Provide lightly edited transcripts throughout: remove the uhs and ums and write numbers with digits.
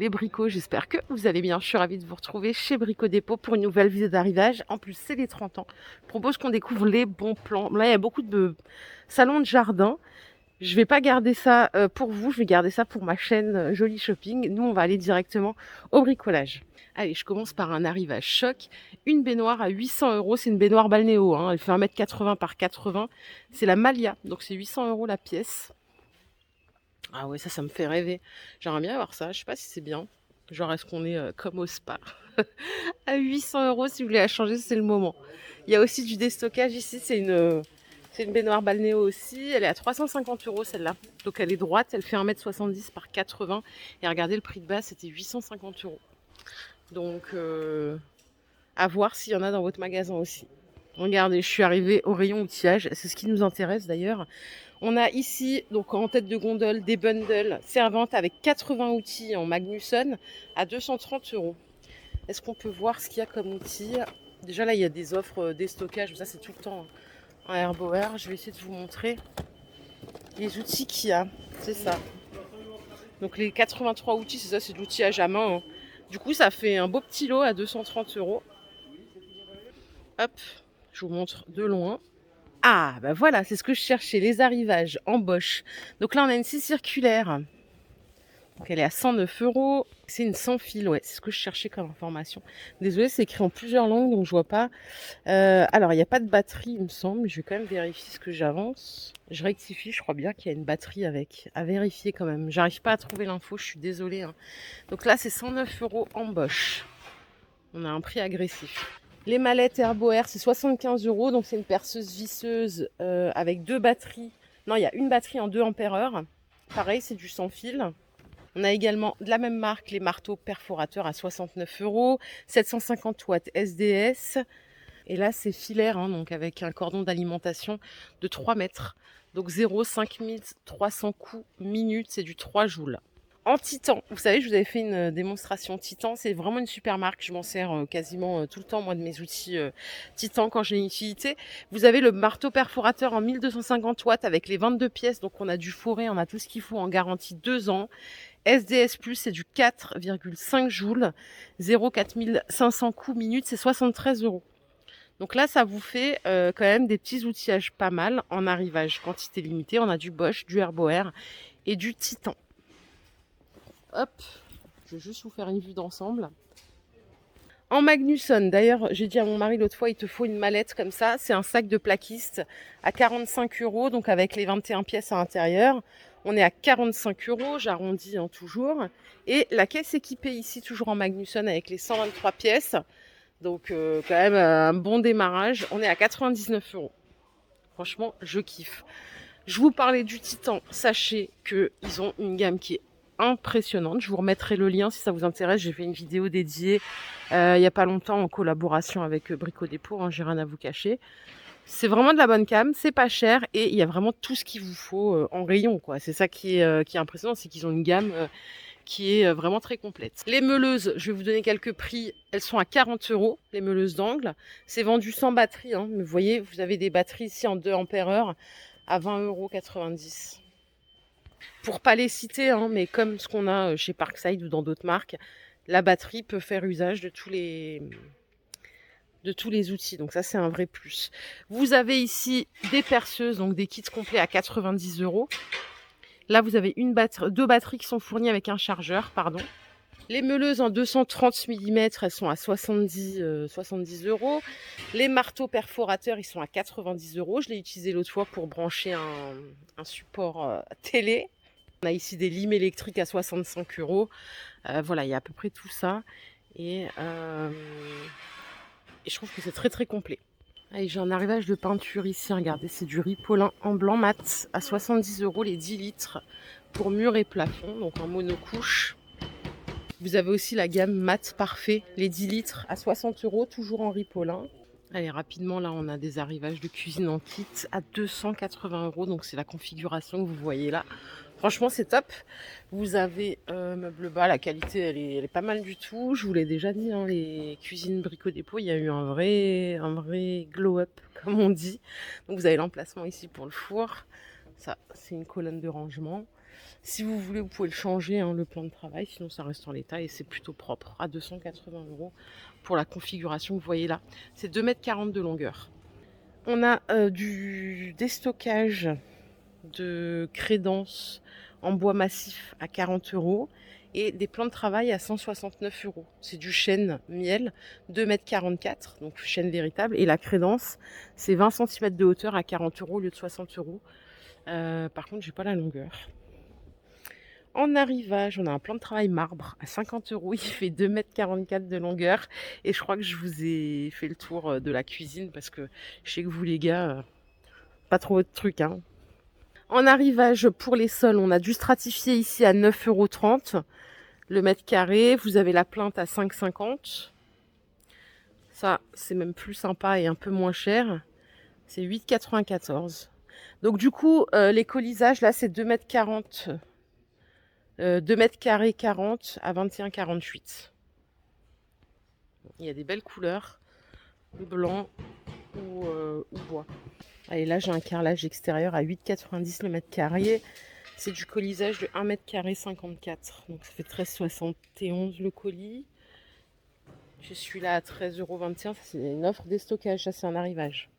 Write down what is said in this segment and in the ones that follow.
les bricots, j'espère que vous allez bien. Je suis ravie de vous retrouver chez Brico Dépôt pour une nouvelle visite d'arrivage. En plus, c'est les 30 ans. Je propose qu'on découvre les bons plans. Là, il y a beaucoup de salons de jardin. Je vais pas garder ça pour vous, je vais garder ça pour ma chaîne Joli Shopping. Nous, on va aller directement au bricolage. Allez, je commence par un arrivage choc. Une baignoire à 800 euros. C'est une baignoire balnéo. Elle fait 1,80 m par 80. C'est la Malia, donc c'est 800 euros la pièce. Ah ouais, ça me fait rêver. J'aimerais bien avoir ça. Je sais pas si c'est bien. Genre, est-ce qu'on est comme au spa à 800 euros, si vous voulez la changer, c'est le moment. Il y a aussi du déstockage ici. C'est une baignoire balnéo aussi. Elle est à 350 euros celle-là. Donc elle est droite. Elle fait 1,70 m par 80. Et regardez, le prix de base, c'était 850 euros. Donc, à voir s'il y en a dans votre magasin aussi. Regardez, je suis arrivée au rayon outillage. C'est ce qui nous intéresse d'ailleurs. On a ici, donc en tête de gondole, des bundles servantes avec 80 outils en Magnusson à 230 euros. Est-ce qu'on peut voir ce qu'il y a comme outils? Déjà là, il y a des offres déstockage, mais ça c'est tout le temps en Herbower. Je vais essayer de vous montrer les outils qu'il y a. C'est ça. Donc les 83 outils, c'est ça, c'est de l'outillage à main. Du coup, ça fait un beau petit lot à 230 euros. Hop, je vous montre de loin. Ah, bah voilà, c'est ce que je cherchais, les arrivages en Bosch. Donc là, on a une scie circulaire. Donc elle est à 109 euros. C'est une sans fil, ouais, c'est ce que je cherchais comme information. Désolée, c'est écrit en plusieurs langues, donc je vois pas. Alors, il n'y a pas de batterie, il me semble. Je vais quand même vérifier ce que j'avance. Je rectifie, je crois bien qu'il y a une batterie avec. À vérifier quand même. J'arrive pas à trouver l'info, je suis désolée. Donc là, c'est 109 euros en Bosch. On a un prix agressif. Les mallettes Herbower, c'est 75 euros. Donc c'est une perceuse visseuse avec deux batteries. Non, il y a une batterie en 2 ampères-heure. Pareil, c'est du sans fil. On a également de la même marque les marteaux perforateurs à 69 euros. 750 watts SDS. Et là, c'est filaire, donc avec un cordon d'alimentation de 3 mètres. Donc 0,5300 coups minute, c'est du 3 joules. En Titan, vous savez, je vous avais fait une démonstration Titan, c'est vraiment une super marque, je m'en sers quasiment tout le temps, moi, de mes outils Titan quand j'ai une utilité. Vous avez le marteau perforateur en 1250 watts avec les 22 pièces, donc on a du fourré, on a tout ce qu'il faut en garantie 2 ans. SDS+, c'est du 4,5 joules, 0,4500 coups minute, c'est 73 euros. Donc là, ça vous fait quand même des petits outillages pas mal en arrivage, quantité limitée. On a du Bosch, du Herbower et du Titan. Hop, je vais juste vous faire une vue d'ensemble. En Magnusson, d'ailleurs, j'ai dit à mon mari l'autre fois, il te faut une mallette comme ça. C'est un sac de plaquiste à 45 euros, donc avec les 21 pièces à l'intérieur. On est à 45 euros, j'arrondis toujours. Et la caisse équipée ici, toujours en Magnusson, avec les 123 pièces. Donc quand même un bon démarrage. On est à 99 euros. Franchement, je kiffe. Je vous parlais du Titan. Sachez qu'ils ont une gamme qui est impressionnante. Je vous remettrai le lien si ça vous intéresse. J'ai fait une vidéo dédiée il n'y a pas longtemps en collaboration avec Brico Dépôt. J'ai rien à vous cacher. C'est vraiment de la bonne cam, c'est pas cher et il y a vraiment tout ce qu'il vous faut en rayon, quoi. C'est ça qui est impressionnant, c'est qu'ils ont une gamme qui est vraiment très complète. Les meuleuses, je vais vous donner quelques prix. Elles sont à 40 euros, les meuleuses d'angle. C'est vendu sans batterie. Vous voyez, vous avez des batteries ici en 2 ampères-heure à 20,90 €. Pour pas les citer, mais comme ce qu'on a chez Parkside ou dans d'autres marques, la batterie peut faire usage de tous les outils. Donc ça, c'est un vrai plus. Vous avez ici des perceuses, donc des kits complets à 90 euros. Là, vous avez deux batteries qui sont fournies avec un chargeur, pardon. Les meuleuses en 230 mm, elles sont à 70 euros. Les marteaux perforateurs, ils sont à 90 euros. Je l'ai utilisé l'autre fois pour brancher un support télé. On a ici des limes électriques à 65 euros. Voilà, il y a à peu près tout ça. Et je trouve que c'est très très complet. Allez, j'ai un arrivage de peinture ici, regardez, c'est du Ripolin en blanc mat à 70 euros les 10 litres pour mur et plafond, donc en monocouche. Vous avez aussi la gamme mat parfait, les 10 litres à 60 euros, toujours en Ripolin. Allez, rapidement, là, on a des arrivages de cuisine en kit à 280 euros, donc c'est la configuration que vous voyez là. Franchement, c'est top. Vous avez meuble bas, la qualité, elle est pas mal du tout. Je vous l'ai déjà dit, les cuisines Brico Dépôt, il y a eu un vrai glow-up, comme on dit. Donc, vous avez l'emplacement ici pour le four. Ça, c'est une colonne de rangement. Si vous voulez, vous pouvez le changer, hein, le plan de travail, sinon ça reste en l'état et c'est plutôt propre. À 280 € pour la configuration que vous voyez là. C'est 2,40 m de longueur. On a du déstockage de crédence en bois massif à 40 € et des plans de travail à 169 €. C'est du chêne miel, 2,44 m, donc chêne véritable. Et la crédence, c'est 20 cm de hauteur à 40 € au lieu de 60 €. Par contre, j'ai pas la longueur. En arrivage, on a un plan de travail marbre à 50 €. Il fait 2,44 m de longueur. Et je crois que je vous ai fait le tour de la cuisine parce que je sais que vous, les gars, pas trop votre truc, hein. En arrivage, pour les sols, on a du stratifié ici à 9,30 € le mètre carré. Vous avez la plainte à 5,50 €. Ça, c'est même plus sympa et un peu moins cher. C'est 8,94 €. Donc du coup, les colisages, là, c'est 2,40 m. 2 mètres carrés 40 à 21,48 €. Il y a des belles couleurs, blanc ou bois. Et là, j'ai un carrelage extérieur à 8,90 € le mètre carré. C'est du colisage de 1 mètre carré 54. Donc ça fait 13,71 € le colis. Je suis là à 13,21 €. C'est une offre déstockage, ça c'est un arrivage.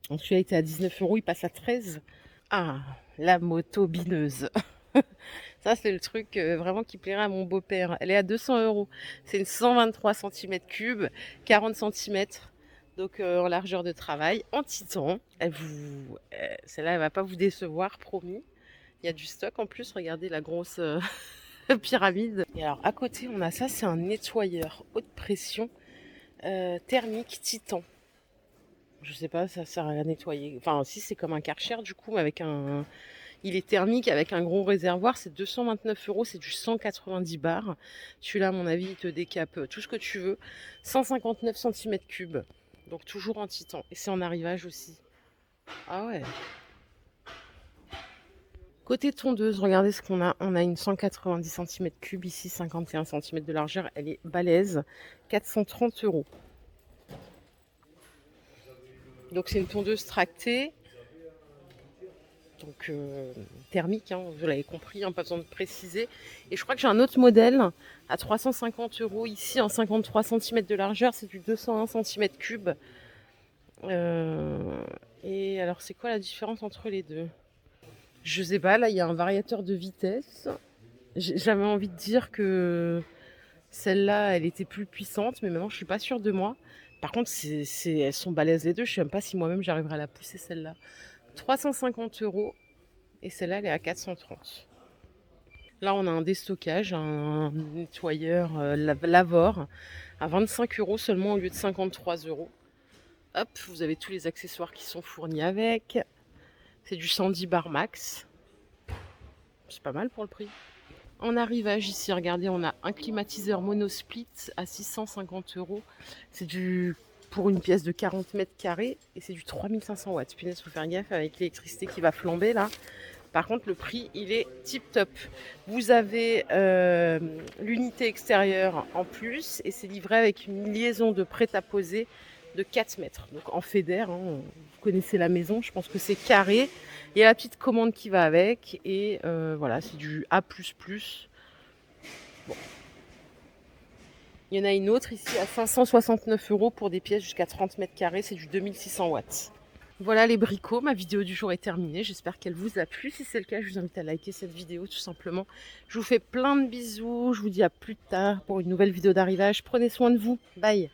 Donc celui-là était à 19 €, il passe à 13 €. Ah, la moto bineuse. Ça, c'est le truc vraiment qui plairait à mon beau-père. Elle est à 200 €. C'est une 123 cm3, 40 cm. Donc en largeur de travail, en titan. Celle-là, elle va pas vous décevoir, promis. Il y a du stock en plus. Regardez la grosse pyramide. Et alors, à côté, on a ça. C'est un nettoyeur haute pression thermique titan. Je sais pas, ça sert à nettoyer. Enfin, si, c'est comme un Karcher, du coup, avec un... Il est thermique avec un gros réservoir, c'est 229 €, c'est du 190 bars. Celui-là, à mon avis, il te décape tout ce que tu veux. 159 cm3, donc toujours en titan. Et c'est en arrivage aussi. Ah ouais. Côté tondeuse, regardez ce qu'on a. On a une 190 cm3 ici, 51 cm de largeur. Elle est balèze, 430 €. Donc c'est une tondeuse tractée. Donc thermique, hein, vous l'avez compris, hein, pas besoin de préciser. Et je crois que j'ai un autre modèle à 350 € ici en 53 cm de largeur, c'est du 201 cm3. Et alors c'est quoi la différence entre les deux? Je sais pas, là il y a un variateur de vitesse. J'avais envie de dire que celle-là elle était plus puissante, mais maintenant je suis pas sûre de moi. Par contre elles sont balèzes les deux, je sais même pas si moi-même j'arriverai à la pousser celle-là. 350 € et celle-là elle est à 430. Là on a un déstockage, un nettoyeur Lavor à 25 € seulement au lieu de 53 €. Hop, vous avez tous les accessoires qui sont fournis avec. C'est du 110 bar max. C'est pas mal pour le prix. En arrivage ici, regardez, on a un climatiseur monosplit à 650 €. C'est du pour une pièce de 40 mètres carrés et c'est du 3500 watts. Punaise, faut faire gaffe avec l'électricité qui va flamber là. Par contre, le prix, il est tip top. Vous avez l'unité extérieure en plus et c'est livré avec une liaison de prêt-à-poser de 4 mètres. Donc en fédère, hein, vous connaissez la maison, je pense que c'est carré. Il y a la petite commande qui va avec et voilà, c'est du A++. Bon. Il y en a une autre ici à 569 € pour des pièces jusqu'à 30 mètres carrés, c'est du 2600 watts. Voilà les bricots, ma vidéo du jour est terminée, j'espère qu'elle vous a plu. Si c'est le cas, je vous invite à liker cette vidéo tout simplement. Je vous fais plein de bisous, je vous dis à plus tard pour une nouvelle vidéo d'arrivage. Prenez soin de vous, bye.